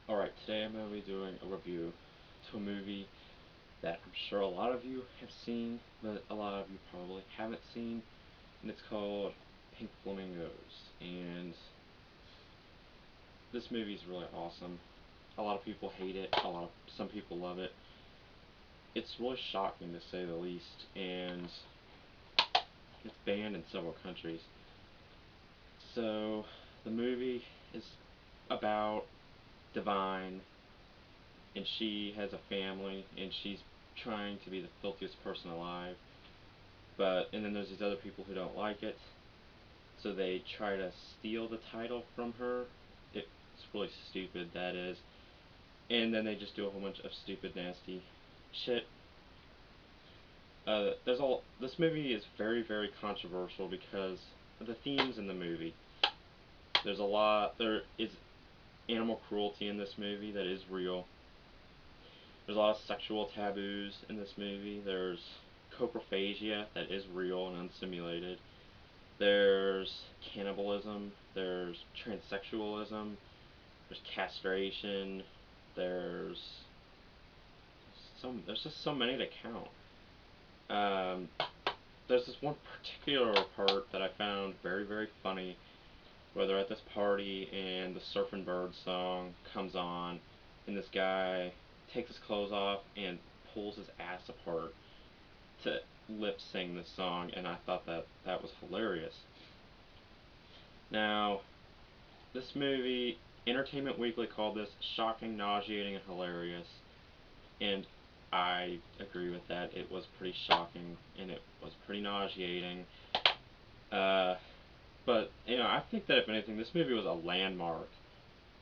Alright, today I'm going to be doing a review to a movie that I'm sure a lot of you have seen, but a lot of you probably haven't seen, and it's called Pink Flamingos. And this movie is really awesome. A lot of people hate it, some people love it. It's really shocking to say the least, and it's banned in several countries. So, the movie is about Divine, and she has a family, and she's trying to be the filthiest person alive. And then there's these other people who don't like it, so they try to steal the title from her. It's really stupid, that is. And then they just do a whole bunch of stupid, nasty shit. This movie is very, very controversial because of the themes in the movie. There is animal cruelty in this movie that is real. There's a lot of sexual taboos in this movie. There's coprophagia that is real and unsimulated. There's cannibalism. There's transsexualism. There's castration. There's There's just so many to count. Um, there's this one particular part that I found very, very funny, where they're at this party and the Surfin' Bird song comes on, and this guy takes his clothes off and pulls his ass apart to lip sing this song, and I thought that was hilarious. Now, this movie, Entertainment Weekly called this shocking, nauseating, and hilarious, and I agree with that. It was pretty shocking and it was pretty nauseating. Uh, but I think that if anything, this movie was a landmark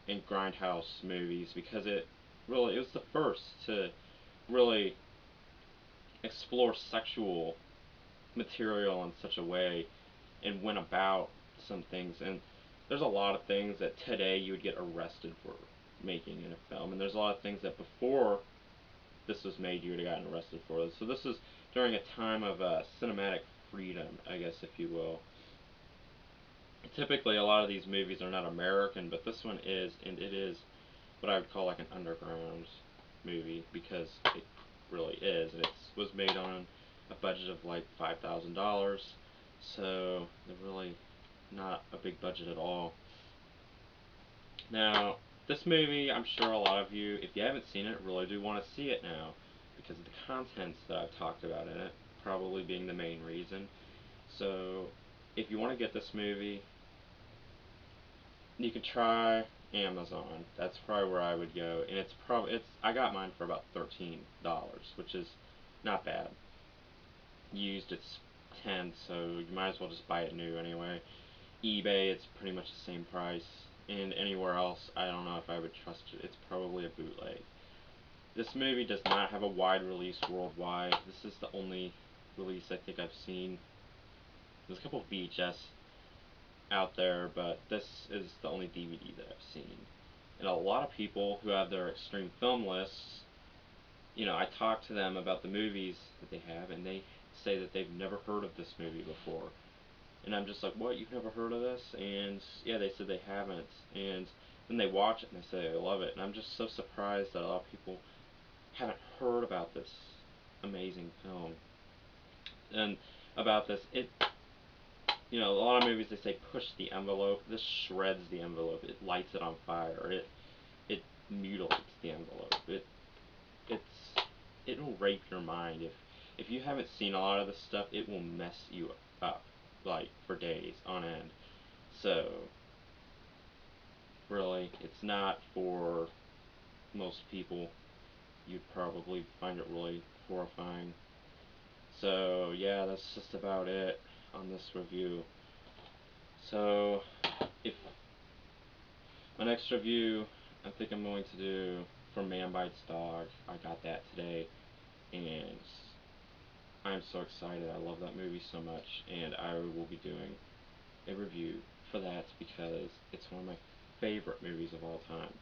in Grindhouse movies because it was the first to really explore sexual material in such a way and went about some things. And there's a lot of things that today you would get arrested for making in a film, and there's a lot of things that before this was made you would have gotten arrested for. So this is during a time of cinematic freedom, I guess, if you will. Typically, a lot of these movies are not American, but this one is, and it is what I would call like an underground movie because it really is. It was made on a budget of like $5,000, so they're really not a big budget at all. Now, this movie, I'm sure a lot of you, if you haven't seen it, really do want to see it now because of the contents that I've talked about in it, probably being the main reason. So, if you want to get this movie, you could try Amazon. That's probably where I would go, and it's I got mine for about $13, which is not bad. Used it's 10, so you might as well just buy it new anyway. eBay, it's pretty much the same price, and anywhere else, I don't know if I would trust it. It's probably a bootleg. This movie does not have a wide release worldwide. This is the only release I think I've seen. There's a couple of VHS out there, but this is the only DVD that I've seen. And a lot of people who have their extreme film lists, I talk to them about the movies that they have, and they say that they've never heard of this movie before. And I'm just like, what, you've never heard of this? And yeah, they said they haven't. And then they watch it and they say they love it. And I'm just so surprised that a lot of people haven't heard about this amazing film. And about this, a lot of movies they say push the envelope. This shreds the envelope. It lights it on fire. It mutilates the envelope. It's it will rape your mind if you haven't seen a lot of this stuff. It will mess you up like for days on end. So really, it's not for most people. You'd probably find it really horrifying. So yeah, that's just about it on this review. So if my next review, I think I'm going to do for Man Bites Dog. I got that today, and I'm so excited. I love that movie so much, and I will be doing a review for that because it's one of my favorite movies of all time.